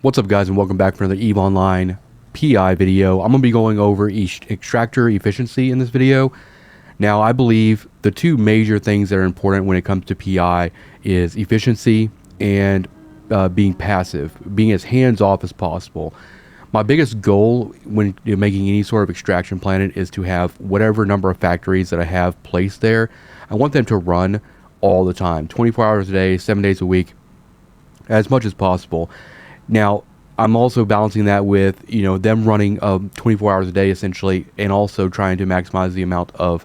What's up, guys, and welcome back for another EVE Online PI video. I'm going to be going over extractor efficiency in this video. Now, I believe the two major things that are important when it comes to PI is efficiency and being passive, being as hands-off as possible. My biggest goal when making any sort of extraction planet is to have whatever number of factories that I have placed there. I want them to run all the time, 24 hours a day, 7 days a week, as much as possible. Now, I'm also balancing that with, them running 24 hours a day essentially, and also trying to maximize the amount of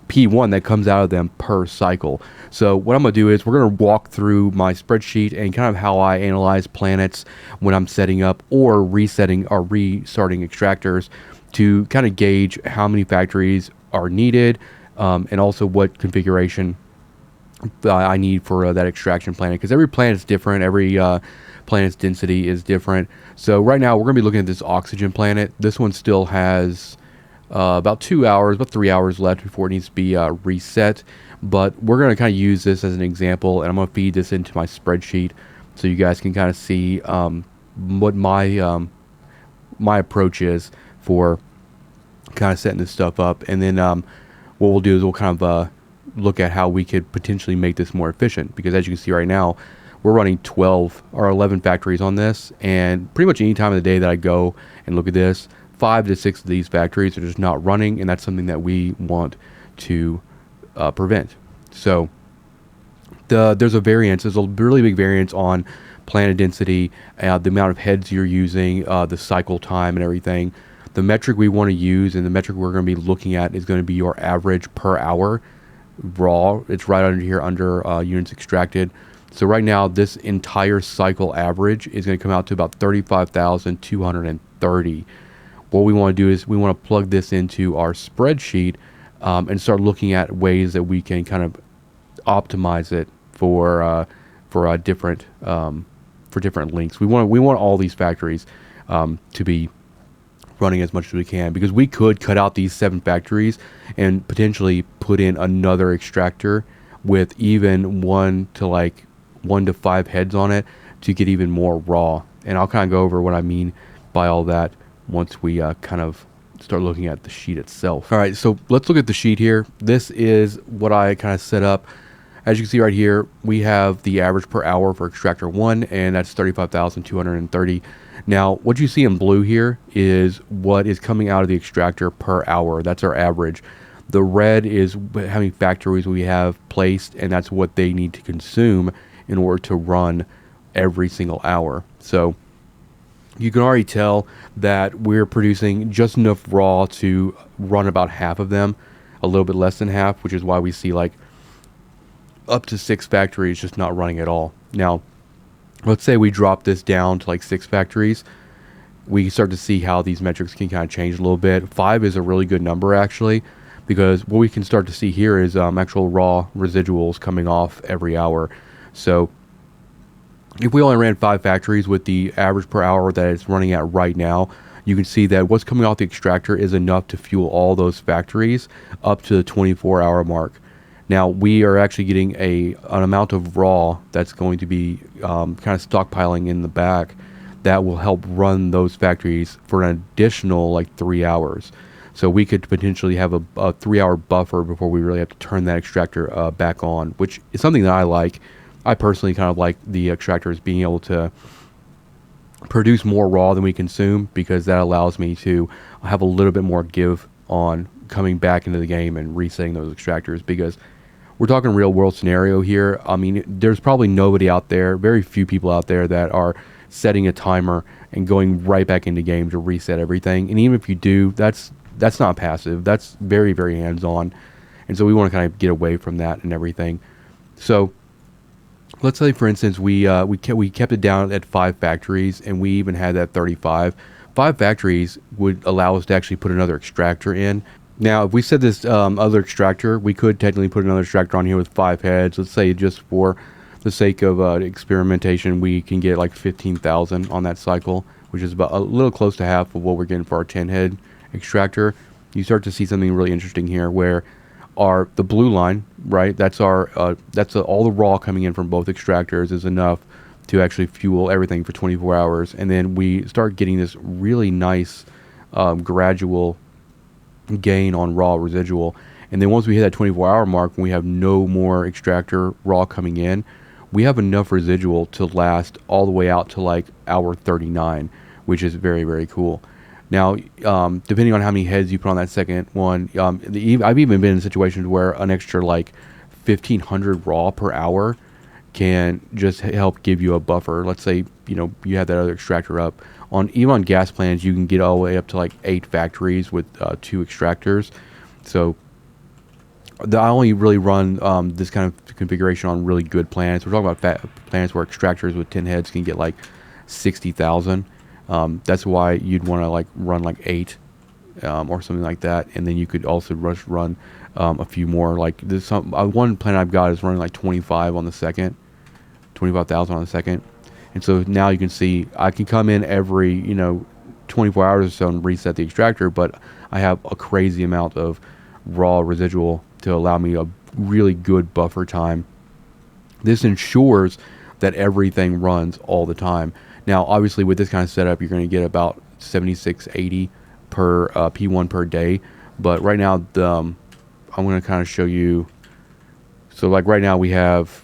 P1 that comes out of them per cycle. So what I'm going to do is we're going to walk through my spreadsheet and kind of how I analyze planets when I'm setting up or resetting or restarting extractors to kind of gauge how many factories are needed, and also what configuration I need for that extraction planet, because every planet is different. Every planet's density is different. So right now we're going to be looking at this oxygen planet. This one still has about 2 hours, about 3 hours left before it needs to be reset. But we're going to kind of use this as an example, and I'm going to feed this into my spreadsheet so you guys can kind of see what my approach is for kind of setting this stuff up. And then what we'll do is we'll kind of look at how we could potentially make this more efficient, because as you can see right now, we're running 12 or 11 factories on this, and pretty much any time of the day that I go and look at this, 5 to 6 of these factories are just not running, and that's something that we want to prevent. So there's a variance. There's a really big variance on planet density, the amount of heads you're using, the cycle time and everything. The metric we want to use and the metric we're going to be looking at is going to be your average per hour raw. It's right under here under units extracted. So right now this entire cycle average is going to come out to about 35,230. What we want to do is we want to plug this into our spreadsheet and start looking at ways that we can kind of optimize it for different links. We want all these factories to be running as much as we can, because we could cut out these 7 factories and potentially put in another extractor with even 1 to 5 heads on it to get even more raw. And I'll kind of go over what I mean by all that once we kind of start looking at the sheet itself. All right, so let's look at the sheet here. This is what I kind of set up. As you can see right here, we have the average per hour for extractor 1, and that's 35,230. Now, what you see in blue here is what is coming out of the extractor per hour. That's our average. The red is how many factories we have placed, and that's what they need to consume in order to run every single hour. So you can already tell that we're producing just enough raw to run about half of them, a little bit less than half, which is why we see like up to 6 factories just not running at all. Now, let's say we drop this down to like 6 factories. We start to see how these metrics can kind of change a little bit. 5 is a really good number, actually, because what we can start to see here is actual raw residuals coming off every hour. So if we only ran 5 factories with the average per hour that it's running at right now, you can see that what's coming off the extractor is enough to fuel all those factories up to the 24-hour mark. Now, we are actually getting an amount of raw that's going to be kind of stockpiling in the back that will help run those factories for an additional like 3 hours. So we could potentially have a 3-hour buffer before we really have to turn that extractor back on, which is something that I like. I personally kind of like the extractors being able to produce more raw than we consume, because that allows me to have a little bit more give on coming back into the game and resetting those extractors, because we're talking real world scenario here. I mean, there's probably nobody out there, very few people out there that are setting a timer and going right back into game to reset everything. And even if you do, that's not passive. That's very, very hands-on. And so we want to kind of get away from that and everything. So let's say, for instance, we kept it down at 5 factories, and we even had that 35. 5 factories would allow us to actually put another extractor in. Now, if we set this other extractor, we could technically put another extractor on here with 5 heads. Let's say, just for the sake of experimentation, we can get like 15,000 on that cycle, which is about a little close to half of what we're getting for our 10-head extractor. You start to see something really interesting here, where the blue line, right? That's all the raw coming in from both extractors is enough to actually fuel everything for 24 hours. And then we start getting this really nice gradual gain on raw residual. And then once we hit that 24-hour mark, when we have no more extractor raw coming in, we have enough residual to last all the way out to like hour 39, which is very, very cool. Now, depending on how many heads you put on that second one, I've even been in situations where an extra like 1,500 raw per hour can just help give you a buffer. Let's say, you know, you have that other extractor up. Even on gas plants, you can get all the way up to like 8 factories with 2 extractors. So I only really run this kind of configuration on really good planets. We're talking about planets where extractors with 10 heads can get like 60,000. That's why you'd want to like run like 8 or something like that, and then you could also run a few more. Like this, one planet I've got is running like 25 on the second, 25,000 on the second, and so now you can see I can come in every 24 hours or so and reset the extractor, but I have a crazy amount of raw residual to allow me a really good buffer time. This ensures that everything runs all the time. Now, obviously, with this kind of setup, you're going to get about 7680 per P1 per day. But right now, I'm going to kind of show you. So, like right now, we have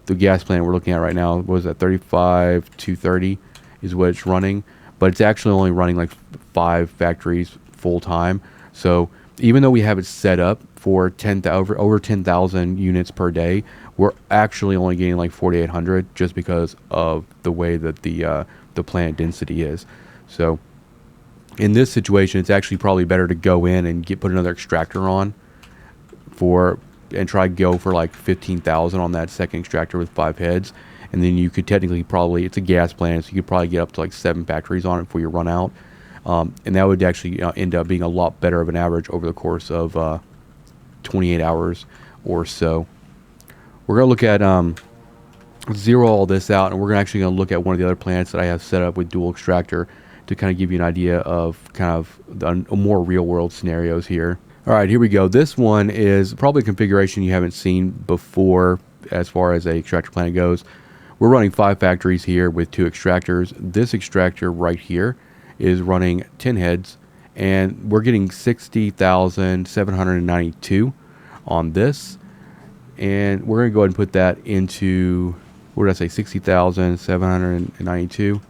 the gas plant we're looking at right now. What is that? 35,230 is what it's running. But it's actually only running like 5 factories full time. So even though we have it set up for over 10,000 units per day, we're actually only getting like 4,800 just because of the way that the plant density is. So in this situation, it's actually probably better to go in and put another extractor on and try to go for like 15,000 on that second extractor with 5 heads. And then you could technically it's a gas plant, so you could probably get up to like 7 factories on it before you run out. And that would actually end up being a lot better of an average over the course of 28 hours or so. We're going to look at zero all this out, and we're actually going to look at one of the other planets that I have set up with dual extractor to kind of give you an idea of kind of the more real world scenarios here. All right, here we go. This one is probably a configuration you haven't seen before as far as a extractor planet goes. We're running 5 factories here with 2 extractors. This extractor right here is running 10 heads, and we're getting 60,792 on this. And we're going to go ahead and put that into, what did I say, 60,792.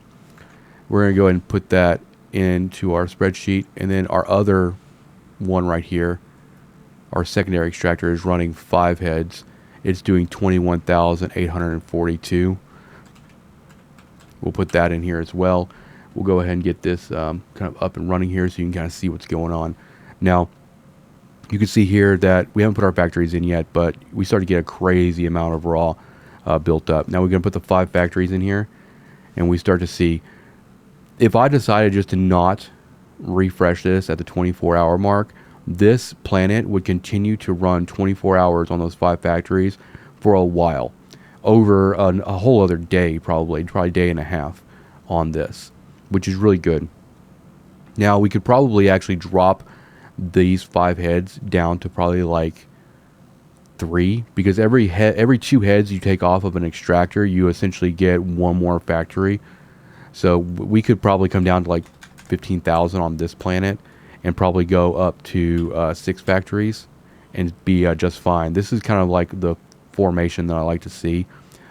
We're going to go ahead and put that into our spreadsheet. And then our other one right here, our secondary extractor, is running 5 heads. It's doing 21,842. We'll put that in here as well. We'll go ahead and get this kind of up and running here so you can kind of see what's going on. Now, you can see here that we haven't put our factories in yet, but we start to get a crazy amount of raw built up. Now we're going to put the 5 factories in here, and we start to see, if I decided just to not refresh this at the 24-hour mark, this planet would continue to run 24 hours on those 5 factories for a while, over a whole other day, probably day and a half on this, which is really good. Now we could probably actually drop these 5 heads down to probably like 3, because every 2 heads you take off of an extractor, you essentially get 1 more factory. So we could probably come down to like 15,000 on this planet and probably go up to 6 factories and be just fine. This is kind of like the formation that I like to see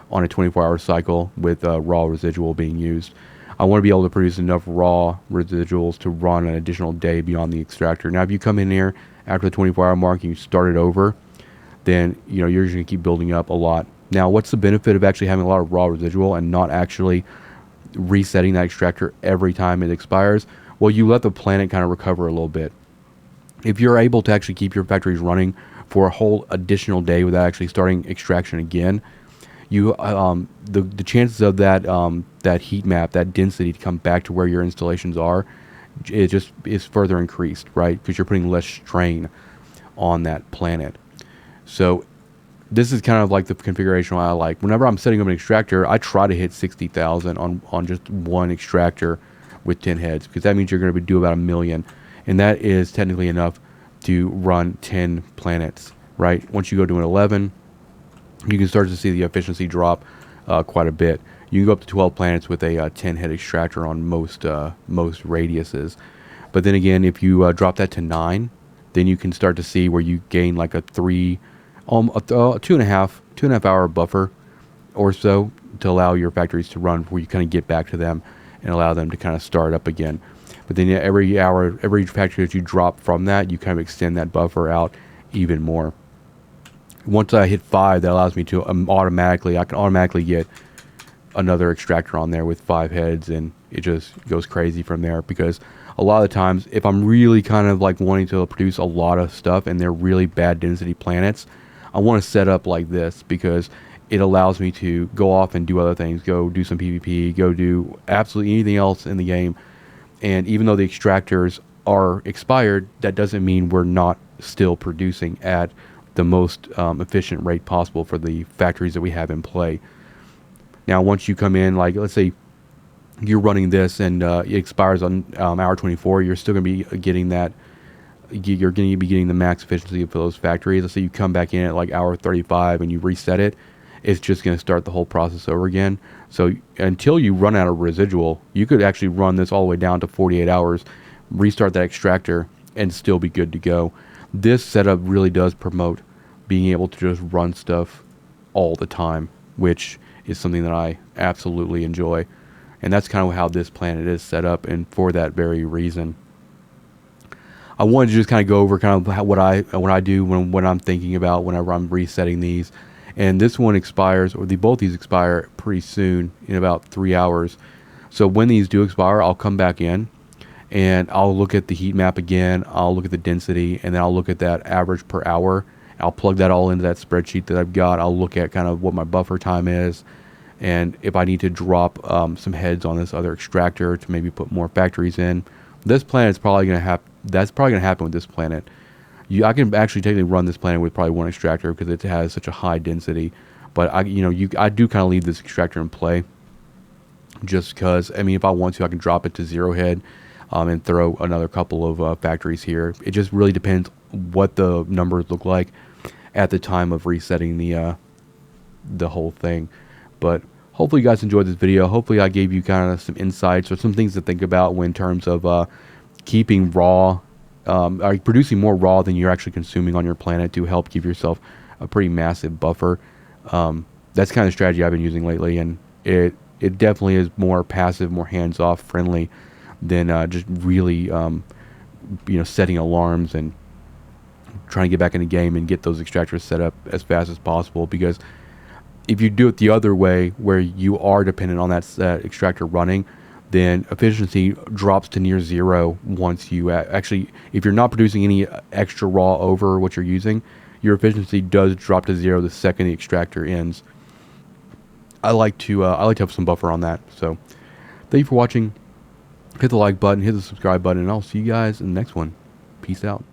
on a 24-hour cycle with raw residual being used. I want to be able to produce enough raw residuals to run an additional day beyond the extractor. Now, if you come in here after the 24-hour mark and you start it over, then you're just going to keep building up a lot. Now, what's the benefit of actually having a lot of raw residual and not actually resetting that extractor every time it expires? Well, you let the planet kind of recover a little bit. If you're able to actually keep your factories running for a whole additional day without actually starting extraction again, you the chances of that heat map, that density to come back to where your installations are, it just is further increased, right? Because you're putting less strain on that planet. So this is kind of like the configuration I like. Whenever I'm setting up an extractor, I try to hit 60,000 on just one extractor with 10 heads, because that means you're going to do about 1 million, and that is technically enough to run 10 planets, right? Once you go to an 11, you can start to see the efficiency drop quite a bit. You can go up to 12 planets with a 10 head extractor on most radiuses. But then again, if you drop that to 9, then you can start to see where you gain like a 2.5 hour buffer or so to allow your factories to run before you kind of get back to them and allow them to kind of start up again. But then every hour, every factory that you drop from that, you kind of extend that buffer out even more. Once I hit 5, that allows me to I can automatically get another extractor on there with 5 heads, and it just goes crazy from there. Because a lot of the times, if I'm really kind of like wanting to produce a lot of stuff and they're really bad density planets, I want to set up like this because it allows me to go off and do other things, go do some PvP, go do absolutely anything else in the game. And even though the extractors are expired, that doesn't mean we're not still producing at the most efficient rate possible for the factories that we have in play. Now, once you come in, like let's say you're running this and it expires on hour 24, you're still going to be getting that. You're going to be getting the max efficiency for those factories. Let's say you come back in at like hour 35 and you reset it. It's just going to start the whole process over again. So until you run out of residual, you could actually run this all the way down to 48 hours, restart that extractor, and still be good to go. This setup really does promote being able to just run stuff all the time, which is something that I absolutely enjoy. And that's kind of how this planet is set up, and for that very reason. I wanted to just kind of go over kind of what I do when I'm thinking about whenever I'm resetting these. And this one expires, or both these expire pretty soon, in about 3 hours. So when these do expire, I'll come back in and I'll look at the heat map again. I'll look at the density, and then I'll look at that average per hour. I'll plug that all into that spreadsheet that I've got. I'll look at kind of what my buffer time is, and if I need to drop some heads on this other extractor to maybe put more factories in. This planet's probably going to have. That's probably going to happen with this planet. I can actually technically run this planet with probably one extractor because it has such a high density. But I do kind of leave this extractor in play, just because. I mean, if I want to, I can drop it to 0 head, and throw another couple of factories here. It just really depends what the numbers look like at the time of resetting the whole thing. But hopefully you guys enjoyed this video. Hopefully I gave you kind of some insights or some things to think about in terms of keeping raw, or producing more raw than you're actually consuming on your planet to help give yourself a pretty massive buffer. That's kind of the strategy I've been using lately, and it definitely is more passive, more hands-off friendly than just really setting alarms and trying to get back in the game and get those extractors set up as fast as possible. Because if you do it the other way, where you are dependent on that extractor running, then efficiency drops to near 0 once you actually, if you're not producing any extra raw over what you're using, your efficiency does drop to 0 the second the extractor ends. I like to have some buffer on that. So thank you for watching. Hit the like button, hit the subscribe button, and I'll see you guys in the next one. Peace out.